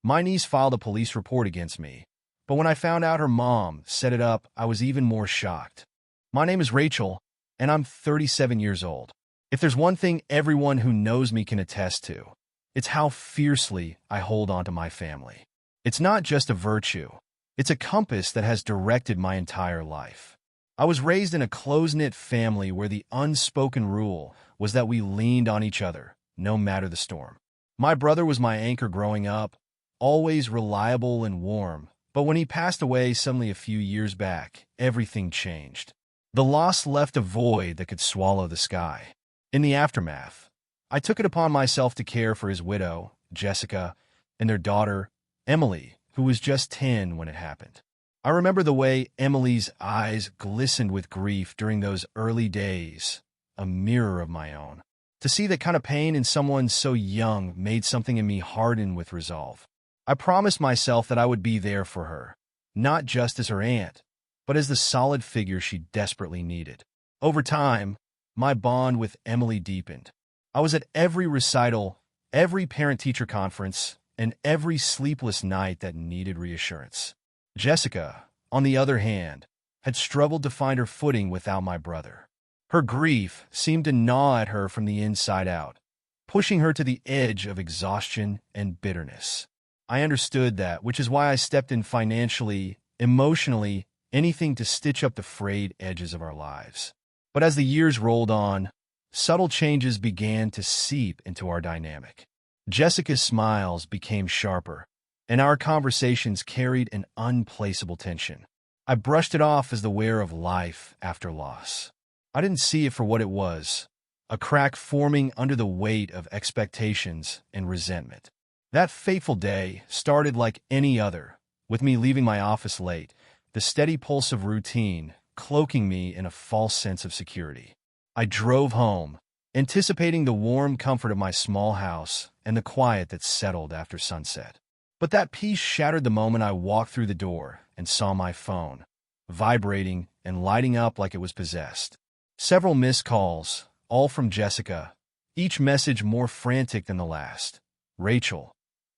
My niece filed a police report against me, but when I found out her mom set it up, I was even more shocked. My name is Rachel, and I'm 37 years old. If there's one thing everyone who knows me can attest to, it's how fiercely I hold on to my family. It's not just a virtue. It's a compass that has directed my entire life. I was raised in a close-knit family where the unspoken rule was that we leaned on each other, no matter the storm. My brother was my anchor growing up, always reliable and warm, but when he passed away suddenly a few years back, everything changed. The loss left a void that could swallow the sky. In the aftermath, I took it upon myself to care for his widow, Jessica, and their daughter, Emily, who was just 10 when it happened. I remember the way Emily's eyes glistened with grief during those early days, a mirror of my own. To see that kind of pain in someone so young made something in me harden with resolve. I promised myself that I would be there for her, not just as her aunt, but as the solid figure she desperately needed. Over time, my bond with Emily deepened. I was at every recital, every parent-teacher conference, and every sleepless night that needed reassurance. Jessica, on the other hand, had struggled to find her footing without my brother. Her grief seemed to gnaw at her from the inside out, pushing her to the edge of exhaustion and bitterness. I understood that, which is why I stepped in financially, emotionally, anything to stitch up the frayed edges of our lives. But as the years rolled on, subtle changes began to seep into our dynamic. Jessica's smiles became sharper, and our conversations carried an unplaceable tension. I brushed it off as the wear of life after loss. I didn't see it for what it was, a crack forming under the weight of expectations and resentment. That fateful day started like any other, with me leaving my office late, the steady pulse of routine cloaking me in a false sense of security. I drove home, anticipating the warm comfort of my small house and the quiet that settled after sunset. But that peace shattered the moment I walked through the door and saw my phone, vibrating and lighting up like it was possessed. Several missed calls, all from Jessica, each message more frantic than the last. "Rachel,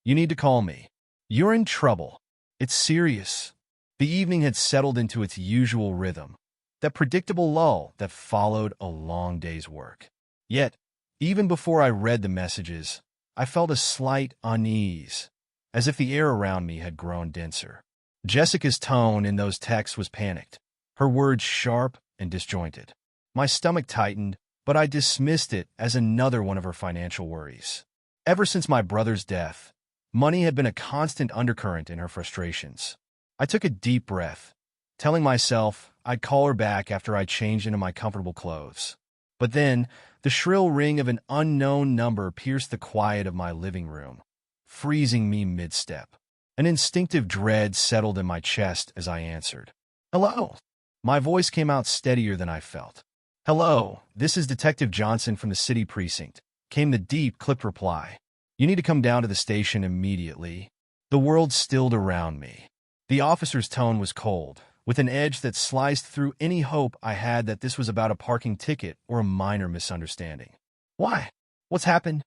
you need to call me. You're in trouble. It's serious." The evening had settled into its usual rhythm, that predictable lull that followed a long day's work. Yet, even before I read the messages, I felt a slight unease, as if the air around me had grown denser. Jessica's tone in those texts was panicked, her words sharp and disjointed. My stomach tightened, but I dismissed it as another one of her financial worries. Ever since my brother's death, money had been a constant undercurrent in her frustrations. I took a deep breath, telling myself I'd call her back after I changed into my comfortable clothes. But then, the shrill ring of an unknown number pierced the quiet of my living room, freezing me mid-step. An instinctive dread settled in my chest as I answered. "Hello." My voice came out steadier than I felt. "Hello, this is Detective Johnson from the city precinct," came the deep, clipped reply. "You need to come down to the station immediately." The world stilled around me. The officer's tone was cold, with an edge that sliced through any hope I had that this was about a parking ticket or a minor misunderstanding. "Why? What's happened?"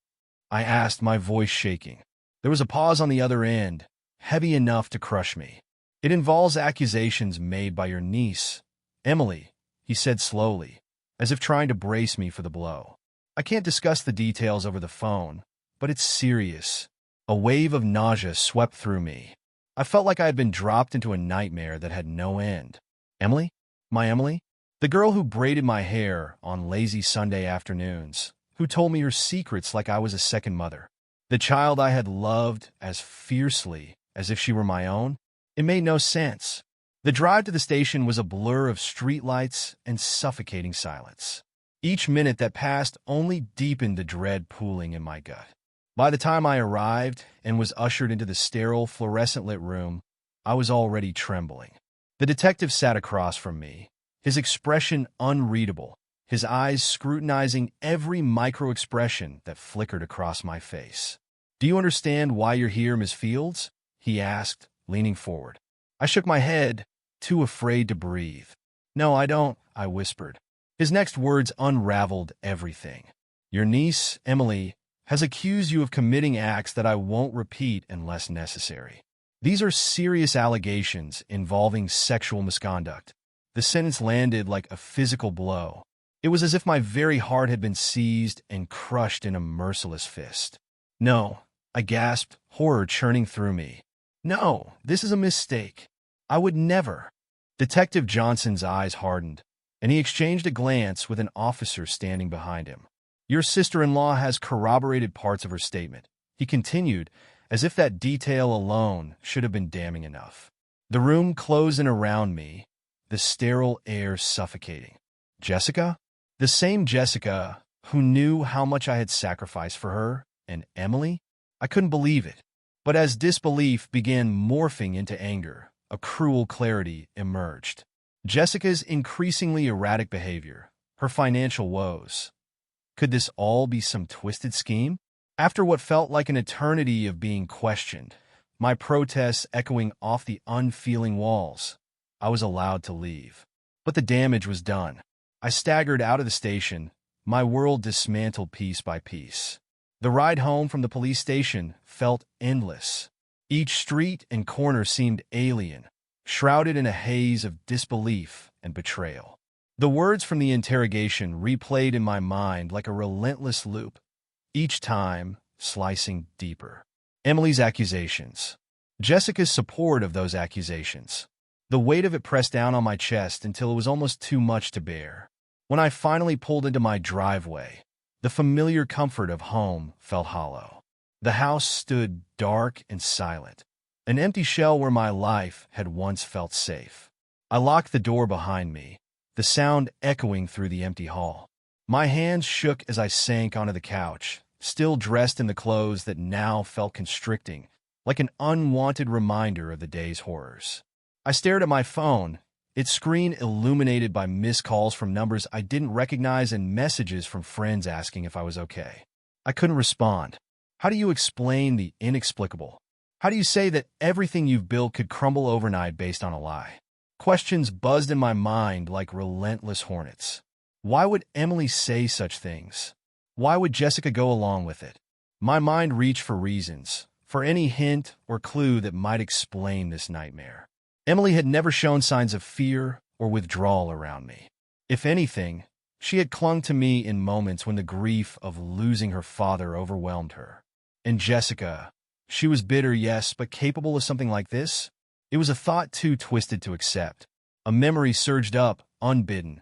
I asked, my voice shaking. There was a pause on the other end, heavy enough to crush me. "It involves accusations made by your niece, Emily," he said slowly, as if trying to brace me for the blow. "I can't discuss the details over the phone, but it's serious." A wave of nausea swept through me. I felt like I had been dropped into a nightmare that had no end. Emily? My Emily? The girl who braided my hair on lazy Sunday afternoons, who told me her secrets like I was a second mother. The child I had loved as fiercely as if she were my own? It made no sense. The drive to the station was a blur of streetlights and suffocating silence. Each minute that passed only deepened the dread pooling in my gut. By the time I arrived and was ushered into the sterile, fluorescent-lit room, I was already trembling. The detective sat across from me, his expression unreadable, his eyes scrutinizing every micro-expression that flickered across my face. "Do you understand why you're here, Miss Fields?" he asked, leaning forward. I shook my head, too afraid to breathe. "No, I don't," I whispered. His next words unraveled everything. "Your niece, Emily, has accused you of committing acts that I won't repeat unless necessary. These are serious allegations involving sexual misconduct. The sentence landed like a physical blow. It was as if my very heart had been seized and crushed in a merciless fist. No, I gasped, horror churning through me. No, this is a mistake. I would never. Detective Johnson's eyes hardened, and he exchanged a glance with an officer standing behind him. Your sister-in-law has corroborated parts of her statement, he continued, as if that detail alone should have been damning enough. The room closed in around me, the sterile air suffocating. Jessica? The same Jessica who knew how much I had sacrificed for her, and Emily? I couldn't believe it. But as disbelief began morphing into anger, a cruel clarity emerged. Jessica's increasingly erratic behavior, her financial woes. Could this all be some twisted scheme? After what felt like an eternity of being questioned, my protests echoing off the unfeeling walls, I was allowed to leave. But the damage was done. I staggered out of the station, my world dismantled piece by piece. The ride home from the police station felt endless. Each street and corner seemed alien, shrouded in a haze of disbelief and betrayal. The words from the interrogation replayed in my mind like a relentless loop, each time slicing deeper. Emily's accusations. Jessica's support of those accusations. The weight of it pressed down on my chest until it was almost too much to bear. When I finally pulled into my driveway, the familiar comfort of home felt hollow. The house stood dark and silent, an empty shell where my life had once felt safe. I locked the door behind me, the sound echoing through the empty hall. My hands shook as I sank onto the couch, still dressed in the clothes that now felt constricting, like an unwanted reminder of the day's horrors. I stared at my phone, its screen illuminated by missed calls from numbers I didn't recognize and messages from friends asking if I was okay. I couldn't respond. How do you explain the inexplicable? How do you say that everything you've built could crumble overnight based on a lie? Questions buzzed in my mind like relentless hornets. Why would Emily say such things? Why would Jessica go along with it? My mind reached for reasons, for any hint or clue that might explain this nightmare. Emily had never shown signs of fear or withdrawal around me. If anything, she had clung to me in moments when the grief of losing her father overwhelmed her. And Jessica, she was bitter, yes, but capable of something like this? It was a thought too twisted to accept. A memory surged up, unbidden.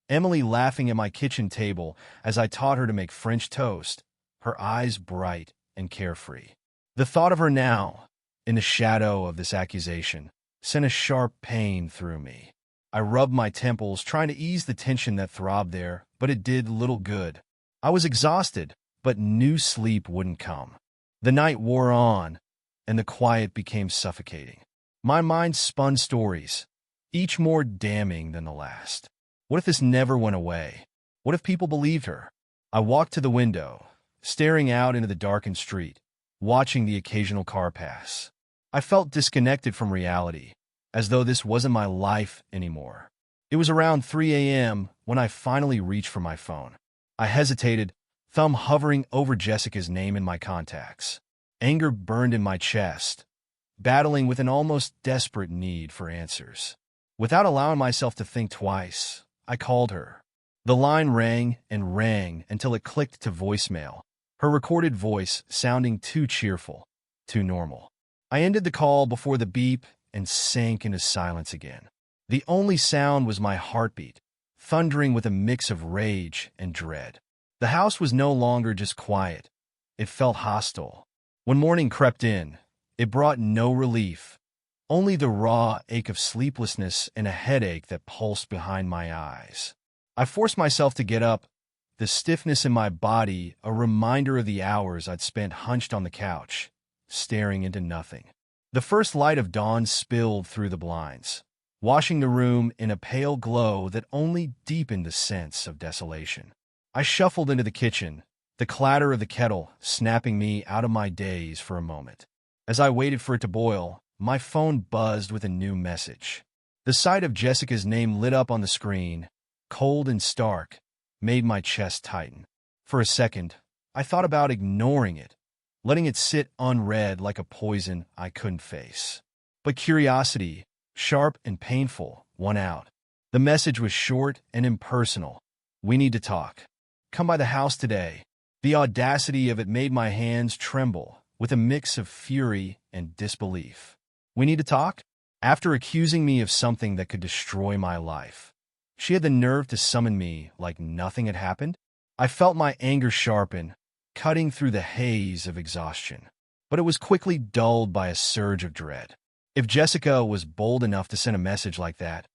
Emily laughing at my kitchen table as I taught her to make French toast, her eyes bright and carefree. The thought of her now, in the shadow of this accusation, sent a sharp pain through me. I rubbed my temples, trying to ease the tension that throbbed there, but it did little good. I was exhausted, but new sleep wouldn't come. The night wore on, and the quiet became suffocating. My mind spun stories, each more damning than the last. What if this never went away? What if people believed her? I walked to the window, staring out into the darkened street, watching the occasional car pass. I felt disconnected from reality, as though this wasn't my life anymore. It was around 3 a.m. when I finally reached for my phone. I hesitated, thumb hovering over Jessica's name in my contacts. Anger burned in my chest, battling with an almost desperate need for answers. Without allowing myself to think twice, I called her. The line rang and rang until it clicked to voicemail, her recorded voice sounding too cheerful, too normal. I ended the call before the beep and sank into silence again. The only sound was my heartbeat, thundering with a mix of rage and dread. The house was no longer just quiet. It felt hostile. When morning crept in, it brought no relief, only the raw ache of sleeplessness and a headache that pulsed behind my eyes. I forced myself to get up, the stiffness in my body a reminder of the hours I'd spent hunched on the couch, staring into nothing. The first light of dawn spilled through the blinds, washing the room in a pale glow that only deepened the sense of desolation. I shuffled into the kitchen, the clatter of the kettle snapping me out of my daze for a moment. As I waited for it to boil, my phone buzzed with a new message. The sight of Jessica's name lit up on the screen, cold and stark, made my chest tighten. For a second, I thought about ignoring it, letting it sit unread like a poison I couldn't face. But curiosity, sharp and painful, won out. The message was short and impersonal. We need to talk. Come by the house today. The audacity of it made my hands tremble, with a mix of fury and disbelief. We need to talk? After accusing me of something that could destroy my life. She had the nerve to summon me like nothing had happened? I felt my anger sharpen, cutting through the haze of exhaustion. But it was quickly dulled by a surge of dread. If Jessica was bold enough to send a message like that,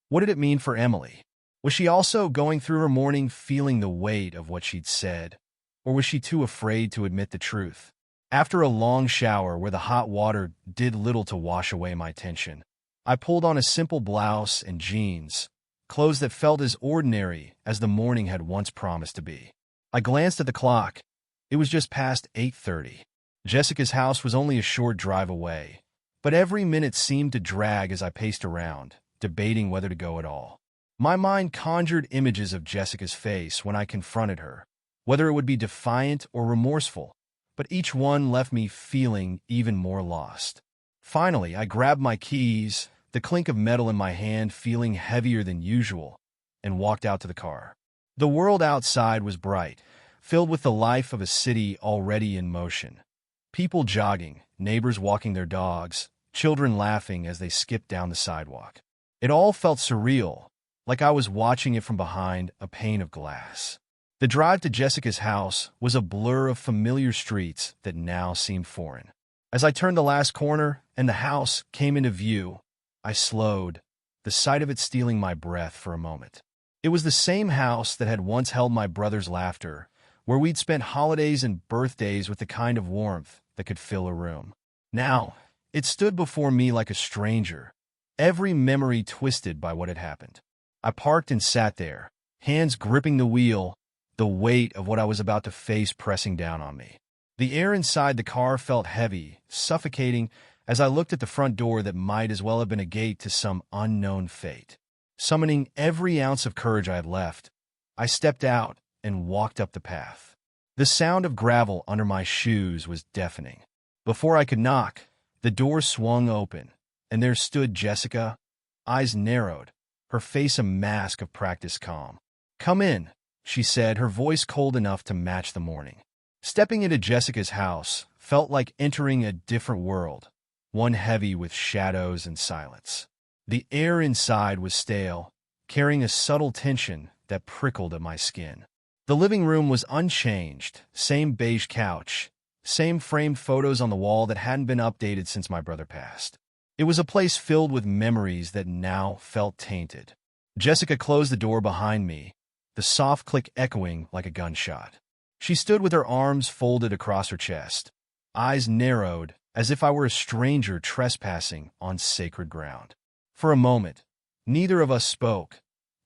what did it mean for Emily? Was she also going through her morning feeling the weight of what she'd said, or was she too afraid to admit the truth? After a long shower where the hot water did little to wash away my tension, I pulled on a simple blouse and jeans, clothes that felt as ordinary as the morning had once promised to be. I glanced at the clock. It was just past 8:30. Jessica's house was only a short drive away, but every minute seemed to drag as I paced around, debating whether to go at all. My mind conjured images of Jessica's face when I confronted her, whether it would be defiant or remorseful, but each one left me feeling even more lost. Finally, I grabbed my keys, the clink of metal in my hand feeling heavier than usual, and walked out to the car. The world outside was bright, filled with the life of a city already in motion. People jogging, neighbors walking their dogs, children laughing as they skipped down the sidewalk. It all felt surreal, like I was watching it from behind a pane of glass. The drive to Jessica's house was a blur of familiar streets that now seemed foreign. As I turned the last corner and the house came into view, I slowed, the sight of it stealing my breath for a moment. It was the same house that had once held my brother's laughter, where we'd spent holidays and birthdays with the kind of warmth that could fill a room. Now, it stood before me like a stranger, every memory twisted by what had happened. I parked and sat there, hands gripping the wheel, the weight of what I was about to face pressing down on me. The air inside the car felt heavy, suffocating, as I looked at the front door that might as well have been a gate to some unknown fate. Summoning every ounce of courage I had left, I stepped out and walked up the path. The sound of gravel under my shoes was deafening. Before I could knock, the door swung open, and there stood Jessica, eyes narrowed, her face a mask of practiced calm. "Come in," she said, her voice cold enough to match the morning. Stepping into Jessica's house felt like entering a different world, one heavy with shadows and silence. The air inside was stale, carrying a subtle tension that prickled at my skin. The living room was unchanged, same beige couch, same framed photos on the wall that hadn't been updated since my brother passed. It was a place filled with memories that now felt tainted. Jessica closed the door behind me, the soft click echoing like a gunshot. She stood with her arms folded across her chest, eyes narrowed as if I were a stranger trespassing on sacred ground. For a moment, neither of us spoke,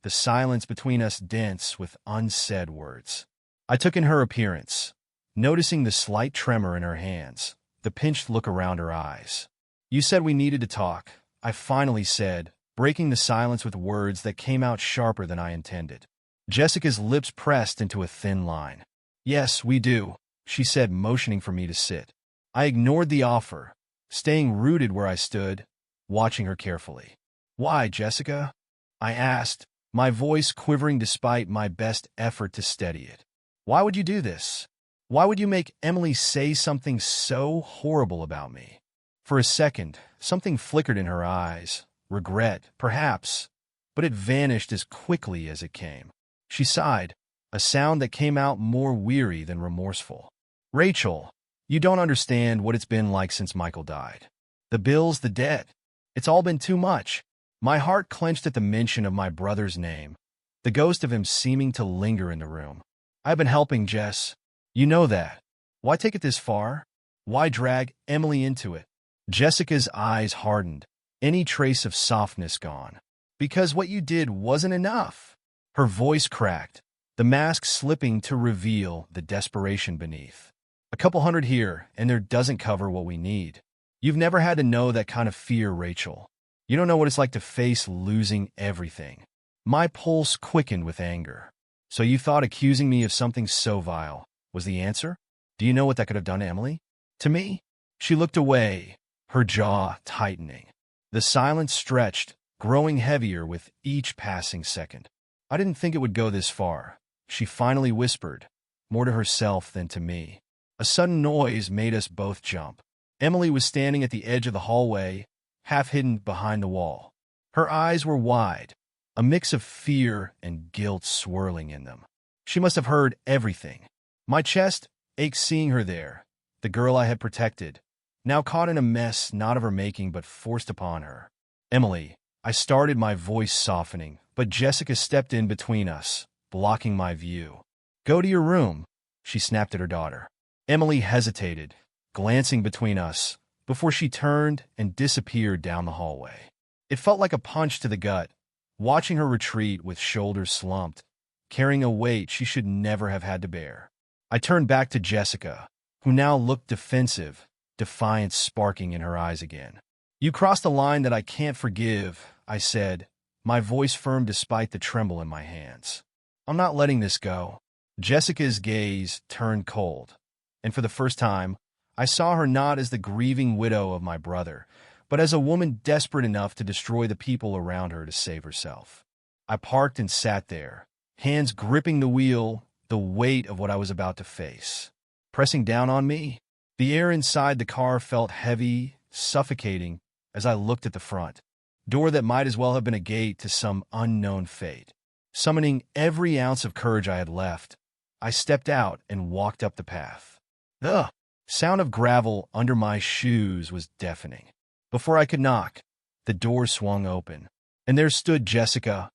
the silence between us dense with unsaid words. I took in her appearance, noticing the slight tremor in her hands, the pinched look around her eyes. "You said we needed to talk," I finally said, breaking the silence with words that came out sharper than I intended. Jessica's lips pressed into a thin line. "Yes, we do," she said, motioning for me to sit. I ignored the offer, staying rooted where I stood, watching her carefully. "Why, Jessica?" I asked, my voice quivering despite my best effort to steady it. "Why would you do this? Why would you make Emily say something so horrible about me?" For a second, something flickered in her eyes, regret, perhaps, but it vanished as quickly as it came. She sighed, a sound that came out more weary than remorseful. "Rachel, you don't understand what it's been like since Michael died. The bills, the debt. It's all been too much." My heart clenched at the mention of my brother's name, the ghost of him seeming to linger in the room. "I've been helping, Jess. You know that. Why take it this far? Why drag Emily into it?" Jessica's eyes hardened, any trace of softness gone. "Because what you did wasn't enough." Her voice cracked, the mask slipping to reveal the desperation beneath. "A couple hundred here, and there doesn't cover what we need. You've never had to know that kind of fear, Rachel. You don't know what it's like to face losing everything." My pulse quickened with anger. "So you thought accusing me of something so vile was the answer. Do you know what that could have done to Emily? To me? She looked away, her jaw tightening. The silence stretched, growing heavier with each passing second. I didn't think it would go this far, she finally whispered, more to herself than to me. A sudden noise made us both jump. Emily was standing at the edge of the hallway, half hidden behind the wall. Her eyes were wide, a mix of fear and guilt swirling in them. She must have heard everything. My chest ached seeing her there, the girl I had protected, now caught in a mess not of her making but forced upon her. Emily, I started, my voice softening, but Jessica stepped in between us, blocking my view. Go to your room, she snapped at her daughter. Emily hesitated, glancing between us, before she turned and disappeared down the hallway. It felt like a punch to the gut, watching her retreat with shoulders slumped, carrying a weight she should never have had to bear. I turned back to Jessica, who now looked defensive, defiance sparking in her eyes again. You crossed a line that I can't forgive, I said, my voice firm despite the tremble in my hands. I'm not letting this go. Jessica's gaze turned cold, and for the first time, I saw her not as the grieving widow of my brother, but as a woman desperate enough to destroy the people around her to save herself. I parked and sat there, hands gripping the wheel, the weight of what I was about to face. Pressing down on me, the air inside the car felt heavy, suffocating as I looked at the front door that might as well have been a gate to some unknown fate. Summoning every ounce of courage I had left, I stepped out and walked up the path. The sound of gravel under my shoes was deafening. Before I could knock, the door swung open, and there stood Jessica,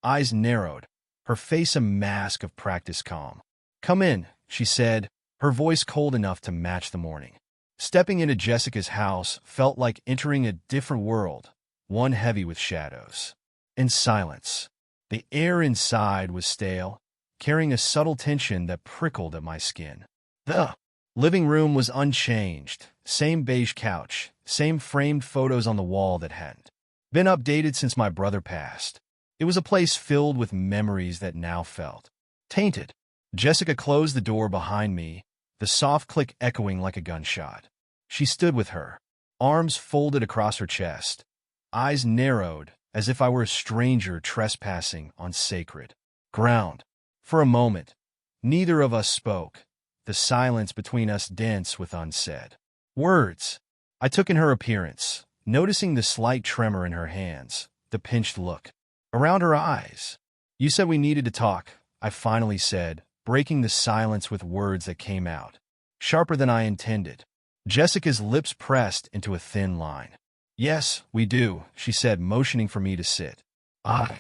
eyes narrowed, her face a mask of practiced calm. Come in, she said, her voice cold enough to match the morning. Stepping into Jessica's house felt like entering a different world, one heavy with shadows and silence. The air inside was stale, carrying a subtle tension that prickled at my skin. The living room was unchanged, same beige couch, same framed photos on the wall that hadn't been updated since my brother passed. It was a place filled with memories that now felt tainted. Jessica closed the door behind me, the soft click echoing like a gunshot. She stood with her, arms folded across her chest, eyes narrowed as if I were a stranger trespassing on sacred ground. For a moment, neither of us spoke, the silence between us dense with unsaid words. I took in her appearance, noticing the slight tremor in her hands, the pinched look around her eyes. You said we needed to talk, I finally said, breaking the silence with words that came out sharper than I intended. Jessica's lips pressed into a thin line. Yes, we do, she said, motioning for me to sit. I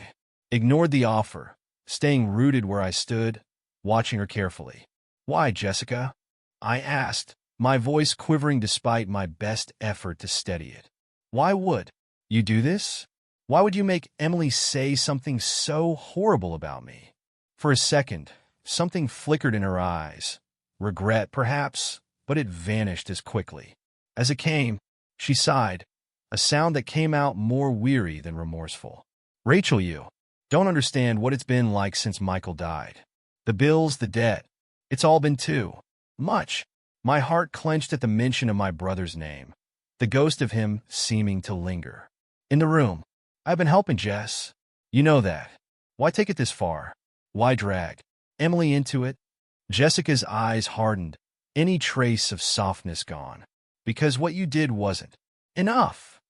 ignored the offer, staying rooted where I stood, watching her carefully. Why, Jessica? I asked, my voice quivering despite my best effort to steady it. Why would you do this? Why would you make Emily say something so horrible about me? For a second, something flickered in her eyes. Regret, perhaps, but it vanished as quickly. As it came, she sighed, a sound that came out more weary than remorseful. Rachel, you don't understand what it's been like since Michael died. The bills, the debt, it's all been too much. My heart clenched at the mention of my brother's name, the ghost of him seeming to linger. In the room, I've been helping Jess. You know that. Why take it this far? Why drag Emily into it? Jessica's eyes hardened, any trace of softness gone. Because what you did wasn't enough.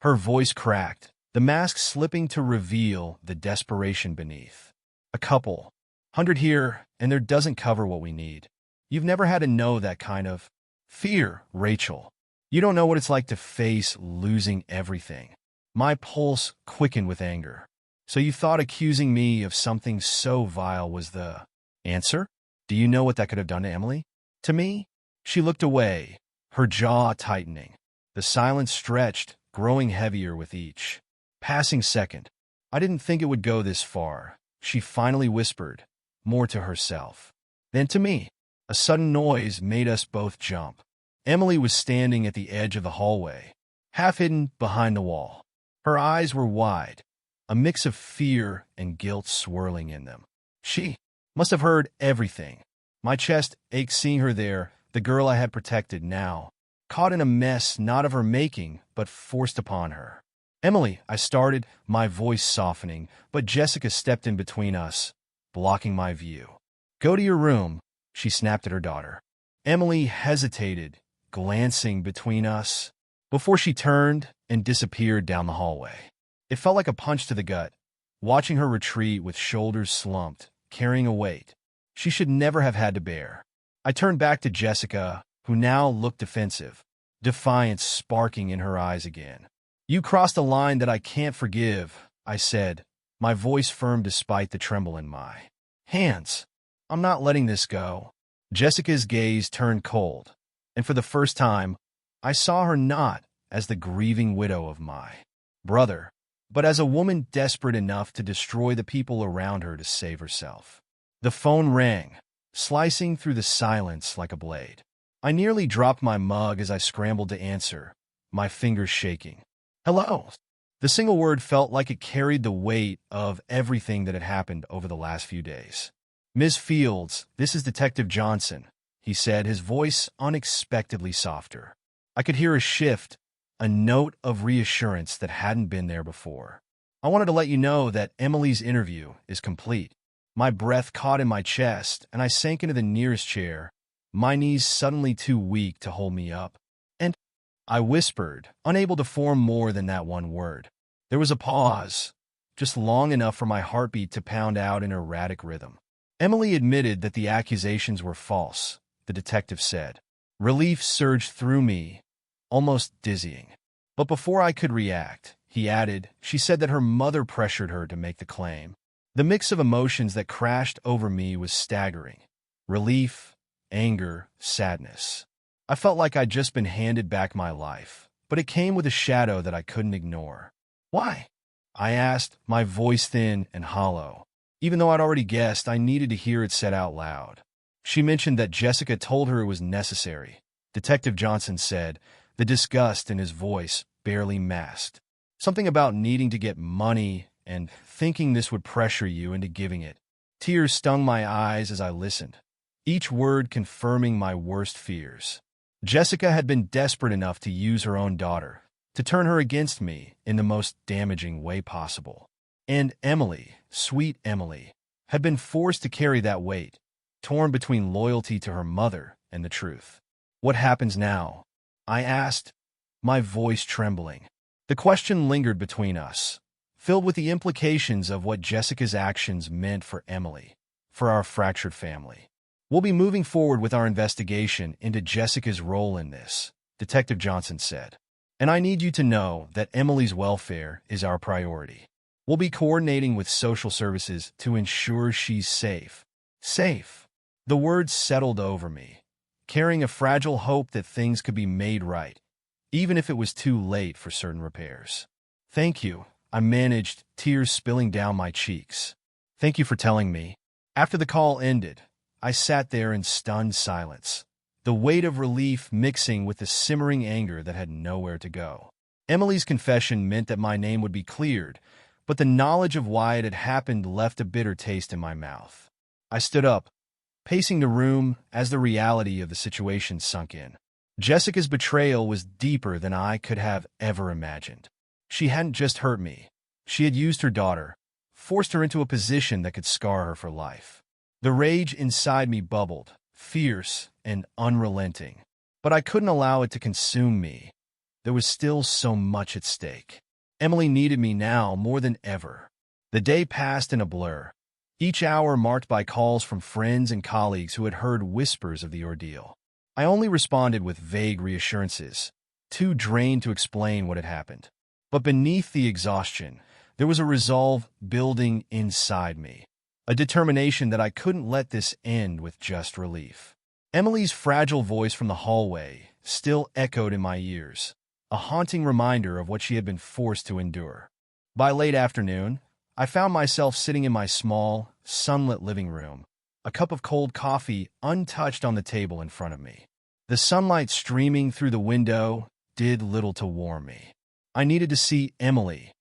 Her voice cracked, the mask slipping to reveal the desperation beneath. A couple hundred here, and there doesn't cover what we need. You've never had to know that kind of fear, Rachel. You don't know what it's like to face losing everything. My pulse quickened with anger. So you thought accusing me of something so vile was the answer? Do you know what that could have done to Emily? To me? She looked away, her jaw tightening. The silence stretched, growing heavier with each passing second. I didn't think it would go this far, she finally whispered, more to herself than to me. A sudden noise made us both jump. Emily was standing at the edge of the hallway, half hidden behind the wall. Her eyes were wide, a mix of fear and guilt swirling in them. She must have heard everything. My chest ached seeing her there, the girl I had protected now, caught in a mess not of her making, but forced upon her. "Emily," I started, my voice softening, but Jessica stepped in between us, blocking my view. "Go to your room," she snapped at her daughter. Emily hesitated, glancing between us, before she turned and disappeared down the hallway. It felt like a punch to the gut, watching her retreat with shoulders slumped, carrying a weight she should never have had to bear. I turned back to Jessica, who now looked defensive, defiance sparking in her eyes again. "You crossed a line that I can't forgive," I said, my voice firm despite the tremble in my hands. "I'm not letting this go." Jessica's gaze turned cold, and for the first time, I saw her not as the grieving widow of my brother, but as a woman desperate enough to destroy the people around her to save herself. The phone rang, slicing through the silence like a blade. I nearly dropped my mug as I scrambled to answer, my fingers shaking. "Hello." The single word felt like it carried the weight of everything that had happened over the last few days. "Ms. Fields, this is Detective Johnson," he said, his voice unexpectedly softer. I could hear a shift, a note of reassurance that hadn't been there before. "I wanted to let you know that Emily's interview is complete." My breath caught in my chest, and I sank into the nearest chair, my knees suddenly too weak to hold me up. "And," I whispered, unable to form more than that one word. There was a pause, just long enough for my heartbeat to pound out in erratic rhythm. "Emily admitted that the accusations were false," the detective said. Relief surged through me, almost dizzying. But before I could react, he added, "She said that her mother pressured her to make the claim." The mix of emotions that crashed over me was staggering. Relief, anger, sadness. I felt like I'd just been handed back my life, but it came with a shadow that I couldn't ignore. "Why?" I asked, my voice thin and hollow, even though I'd already guessed I needed to hear it said out loud. "She mentioned that Jessica told her it was necessary," Detective Johnson said, the disgust in his voice barely masked. "Something about needing to get money and thinking this would pressure you into giving it." Tears stung my eyes as I listened, each word confirming my worst fears. Jessica had been desperate enough to use her own daughter, to turn her against me in the most damaging way possible. And Emily, sweet Emily, had been forced to carry that weight, torn between loyalty to her mother and the truth. "What happens now?" I asked, my voice trembling. The question lingered between us, filled with the implications of what Jessica's actions meant for Emily, for our fractured family. "We'll be moving forward with our investigation into Jessica's role in this," Detective Johnson said. "And I need you to know that Emily's welfare is our priority. We'll be coordinating with social services to ensure she's safe." Safe. The words settled over me, carrying a fragile hope that things could be made right, even if it was too late for certain repairs. "Thank you," I managed, tears spilling down my cheeks. "Thank you for telling me." After the call ended, I sat there in stunned silence, the weight of relief mixing with the simmering anger that had nowhere to go. Emily's confession meant that my name would be cleared, but the knowledge of why it had happened left a bitter taste in my mouth. I stood up, pacing the room as the reality of the situation sunk in. Jessica's betrayal was deeper than I could have ever imagined. She hadn't just hurt me. She had used her daughter, forced her into a position that could scar her for life. The rage inside me bubbled, fierce and unrelenting. But I couldn't allow it to consume me. There was still so much at stake. Emily needed me now more than ever. The day passed in a blur, each hour marked by calls from friends and colleagues who had heard whispers of the ordeal. I only responded with vague reassurances, too drained to explain what had happened. But beneath the exhaustion, there was a resolve building inside me, a determination that I couldn't let this end with just relief. Emily's fragile voice from the hallway still echoed in my ears, a haunting reminder of what she had been forced to endure. By late afternoon, I found myself sitting in my small, sunlit living room, a cup of cold coffee untouched on the table in front of me. The sunlight streaming through the window did little to warm me. I needed to see Emily,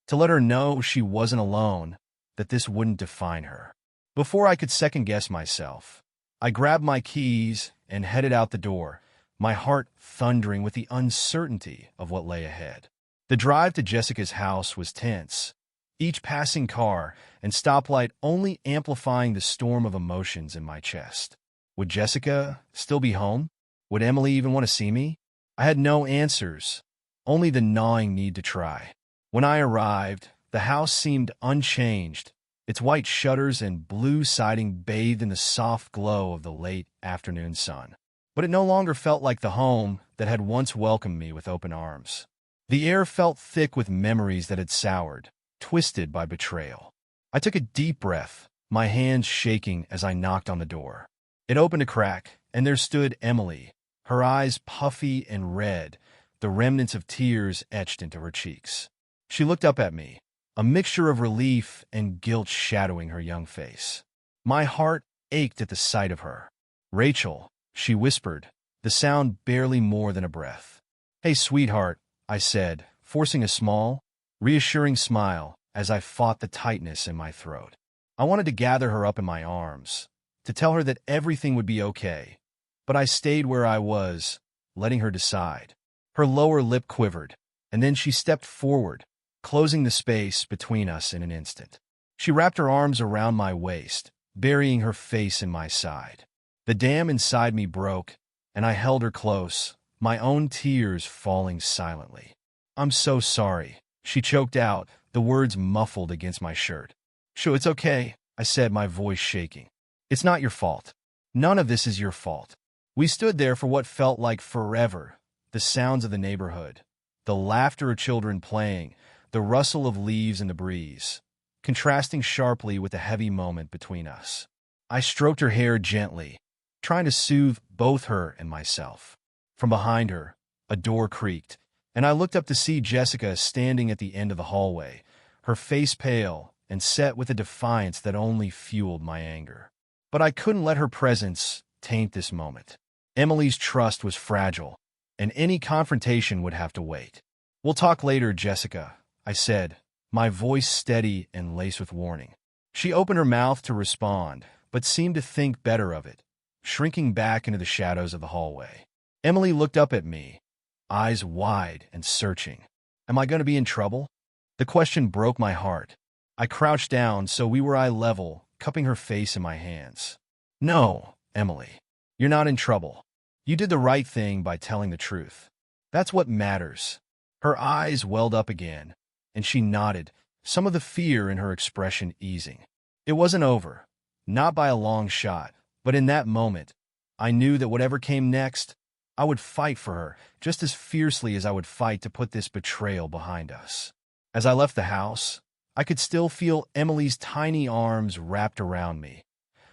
to let her know she wasn't alone, that this wouldn't define her. Before I could second-guess myself, I grabbed my keys and headed out the door, my heart thundering with the uncertainty of what lay ahead. The drive to Jessica's house was tense, each passing car and stoplight only amplifying the storm of emotions in my chest. Would Jessica still be home? Would Emily even want to see me? I had no answers, only the gnawing need to try. When I arrived, the house seemed unchanged, its white shutters and blue siding bathed in the soft glow of the late afternoon sun. But it no longer felt like the home that had once welcomed me with open arms. The air felt thick with memories that had soured, twisted by betrayal. I took a deep breath, my hands shaking as I knocked on the door. It opened a crack, and there stood Emily, her eyes puffy and red, the remnants of tears etched into her cheeks. She looked up at me, a mixture of relief and guilt shadowing her young face. My heart ached at the sight of her. "Rachel," she whispered, the sound barely more than a breath. "Hey, sweetheart," I said, forcing a small, reassuring smile as I fought the tightness in my throat. I wanted to gather her up in my arms, to tell her that everything would be okay, but I stayed where I was, letting her decide. Her lower lip quivered, and then she stepped forward, closing the space between us in an instant. She wrapped her arms around my waist, burying her face in my side. The dam inside me broke, and I held her close, my own tears falling silently. "I'm so sorry," she choked out, the words muffled against my shirt. "Sure, it's okay," I said, my voice shaking. "It's not your fault. None of this is your fault." We stood there for what felt like forever, the sounds of the neighborhood, the laughter of children playing, the rustle of leaves in the breeze, contrasting sharply with the heavy moment between us. I stroked her hair gently, trying to soothe both her and myself. From behind her, a door creaked, and I looked up to see Jessica standing at the end of the hallway, her face pale and set with a defiance that only fueled my anger. But I couldn't let her presence taint this moment. Emily's trust was fragile, and any confrontation would have to wait. "We'll talk later, Jessica," I said, my voice steady and laced with warning. She opened her mouth to respond, but seemed to think better of it, shrinking back into the shadows of the hallway. Emily looked up at me, eyes wide and searching. Am I going to be in trouble? The question broke my heart. I crouched down so we were eye level, cupping her face in my hands. "No, Emily, you're not in trouble. You did the right thing by telling the truth. That's what matters." Her eyes welled up again, and she nodded, some of the fear in her expression easing. It wasn't over, not by a long shot, but in that moment, I knew that whatever came next, I would fight for her just as fiercely as I would fight to put this betrayal behind us. As I left the house, I could still feel Emily's tiny arms wrapped around me,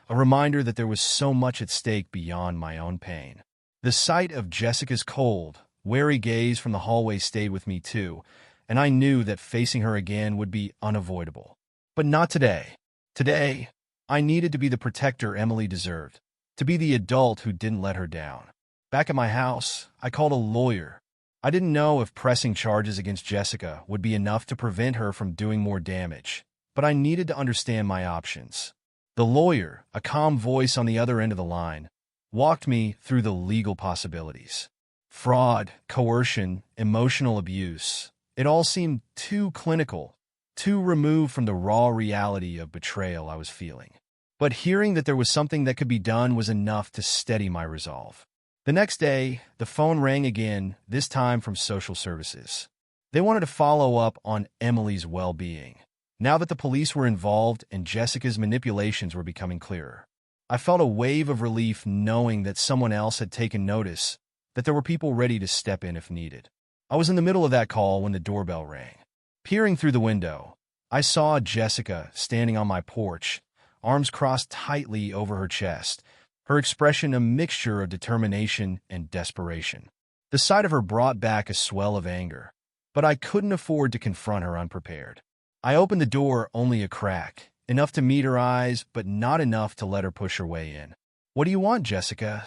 a reminder that there was so much at stake beyond my own pain. The sight of Jessica's cold, wary gaze from the hallway stayed with me too, and I knew that facing her again would be unavoidable. But not today. Today, I needed to be the protector Emily deserved, to be the adult who didn't let her down. Back at my house, I called a lawyer. I didn't know if pressing charges against Jessica would be enough to prevent her from doing more damage, but I needed to understand my options. The lawyer, a calm voice on the other end of the line, walked me through the legal possibilities. Fraud, coercion, emotional abuse. It all seemed too clinical, too removed from the raw reality of betrayal I was feeling. But hearing that there was something that could be done was enough to steady my resolve. The next day, the phone rang again, this time from social services. They wanted to follow up on Emily's well-being, now that the police were involved and Jessica's manipulations were becoming clearer. I felt a wave of relief knowing that someone else had taken notice, that there were people ready to step in if needed. I was in the middle of that call when the doorbell rang. Peering through the window, I saw Jessica standing on my porch, arms crossed tightly over her chest, her expression a mixture of determination and desperation. The sight of her brought back a swell of anger, but I couldn't afford to confront her unprepared. I opened the door only a crack, enough to meet her eyes, but not enough to let her push her way in. "What do you want, Jessica?"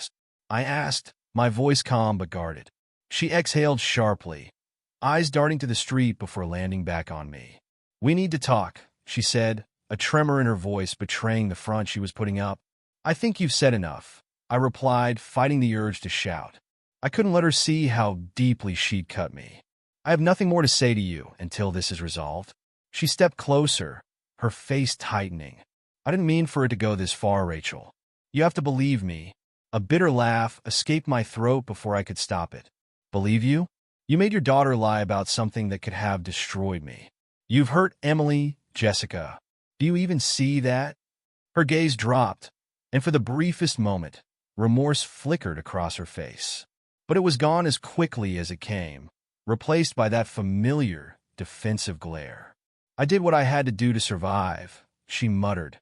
I asked, my voice calm but guarded. She exhaled sharply, eyes darting to the street before landing back on me. "We need to talk," she said, a tremor in her voice betraying the front she was putting up. "I think you've said enough," I replied, fighting the urge to shout. I couldn't let her see how deeply she'd cut me. "I have nothing more to say to you until this is resolved." She stepped closer, her face tightening. "I didn't mean for it to go this far, Rachel. You have to believe me." A bitter laugh escaped my throat before I could stop it. "Believe you? You made your daughter lie about something that could have destroyed me. You've hurt Emily, Jessica. Do you even see that?" Her gaze dropped, and for the briefest moment, remorse flickered across her face. But it was gone as quickly as it came, replaced by that familiar, defensive glare. "I did what I had to do to survive," she muttered,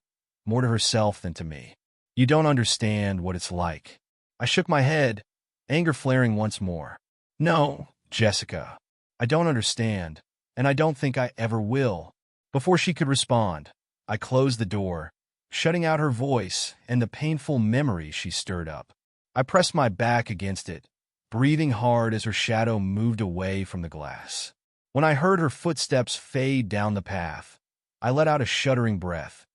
more to herself than to me. "You don't understand what it's like." I shook my head, anger flaring once more. "No, Jessica, I don't understand, and I don't think I ever will." Before she could respond, I closed the door, shutting out her voice and the painful memories she stirred up. I pressed my back against it, breathing hard as her shadow moved away from the glass. When I heard her footsteps fade down the path, I let out a shuddering breath,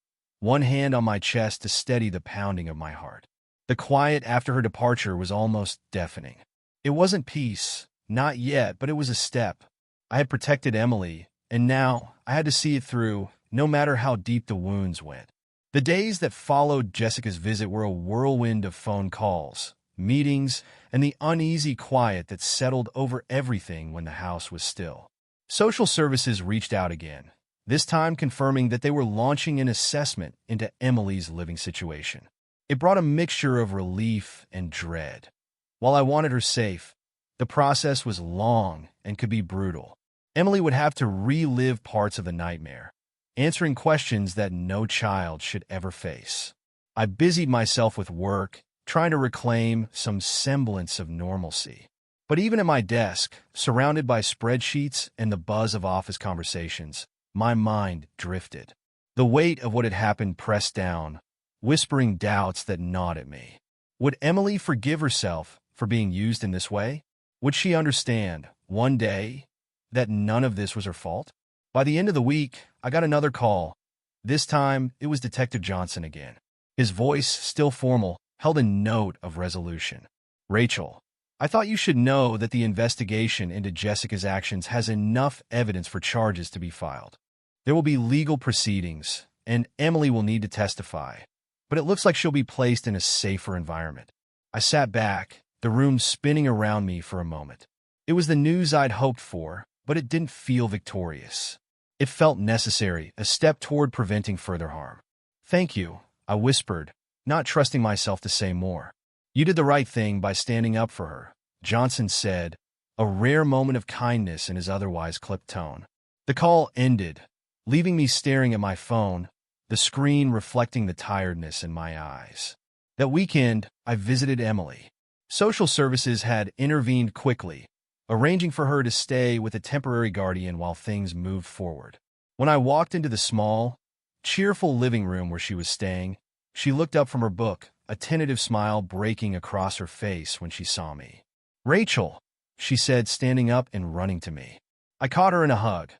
one hand on my chest to steady the pounding of my heart. The quiet after her departure was almost deafening. It wasn't peace, not yet, but it was a step. I had protected Emily, and now I had to see it through, no matter how deep the wounds went. The days that followed Jessica's visit were a whirlwind of phone calls, meetings, and the uneasy quiet that settled over everything when the house was still. Social services reached out again, this time confirming that they were launching an assessment into Emily's living situation. It brought a mixture of relief and dread. While I wanted her safe, the process was long and could be brutal. Emily would have to relive parts of the nightmare, answering questions that no child should ever face. I busied myself with work, trying to reclaim some semblance of normalcy. But even at my desk, surrounded by spreadsheets and the buzz of office conversations, my mind drifted. The weight of what had happened pressed down, whispering doubts that gnawed at me. Would Emily forgive herself for being used in this way? Would she understand, one day, that none of this was her fault? By the end of the week, I got another call. This time, it was Detective Johnson again. His voice, still formal, held a note of resolution. "Rachel, I thought you should know that the investigation into Jessica's actions has enough evidence for charges to be filed. There will be legal proceedings, and Emily will need to testify, but it looks like she'll be placed in a safer environment." I sat back, the room spinning around me for a moment. It was the news I'd hoped for, but it didn't feel victorious. It felt necessary, a step toward preventing further harm. "Thank you," I whispered, not trusting myself to say more. "You did the right thing by standing up for her," Johnson said, a rare moment of kindness in his otherwise clipped tone. The call ended, leaving me staring at my phone, the screen reflecting the tiredness in my eyes. That weekend, I visited Emily. Social services had intervened quickly, arranging for her to stay with a temporary guardian while things moved forward. When I walked into the small, cheerful living room where she was staying, she looked up from her book, a tentative smile breaking across her face when she saw me. "Rachel," she said, standing up and running to me. I caught her in a hug,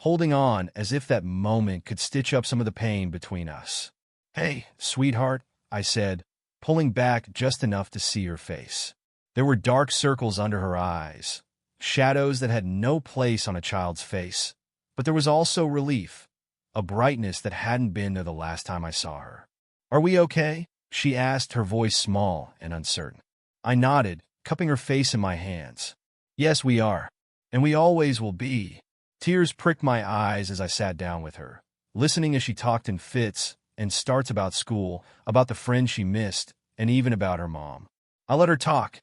holding on as if that moment could stitch up some of the pain between us. "Hey, sweetheart," I said, pulling back just enough to see her face. There were dark circles under her eyes, shadows that had no place on a child's face, but there was also relief, a brightness that hadn't been there the last time I saw her. "Are we okay?" she asked, her voice small and uncertain. I nodded, cupping her face in my hands. "Yes, we are, and we always will be." Tears pricked my eyes as I sat down with her, listening as she talked in fits and starts about school, about the friends she missed, and even about her mom. I let her talk,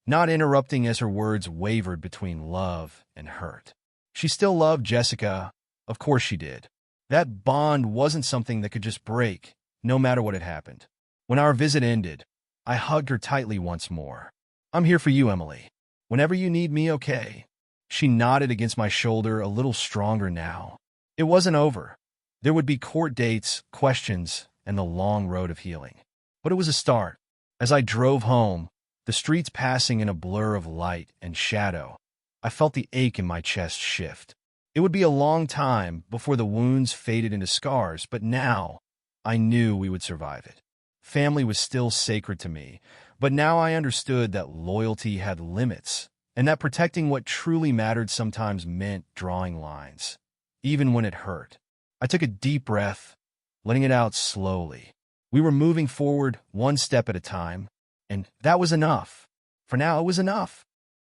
not interrupting as her words wavered between love and hurt. She still loved Jessica, of course she did. That bond wasn't something that could just break, no matter what had happened. When our visit ended, I hugged her tightly once more. "I'm here for you, Emily. Whenever you need me, okay?" She nodded against my shoulder, a little stronger now. It wasn't over. There would be court dates, questions, and the long road of healing. But it was a start. As I drove home, the streets passing in a blur of light and shadow, I felt the ache in my chest shift. It would be a long time before the wounds faded into scars, but now I knew we would survive it. Family was still sacred to me, but now I understood that loyalty had limits, and that protecting what truly mattered sometimes meant drawing lines, even when it hurt. I took a deep breath, letting it out slowly. We were moving forward one step at a time, and that was enough. For now, it was enough.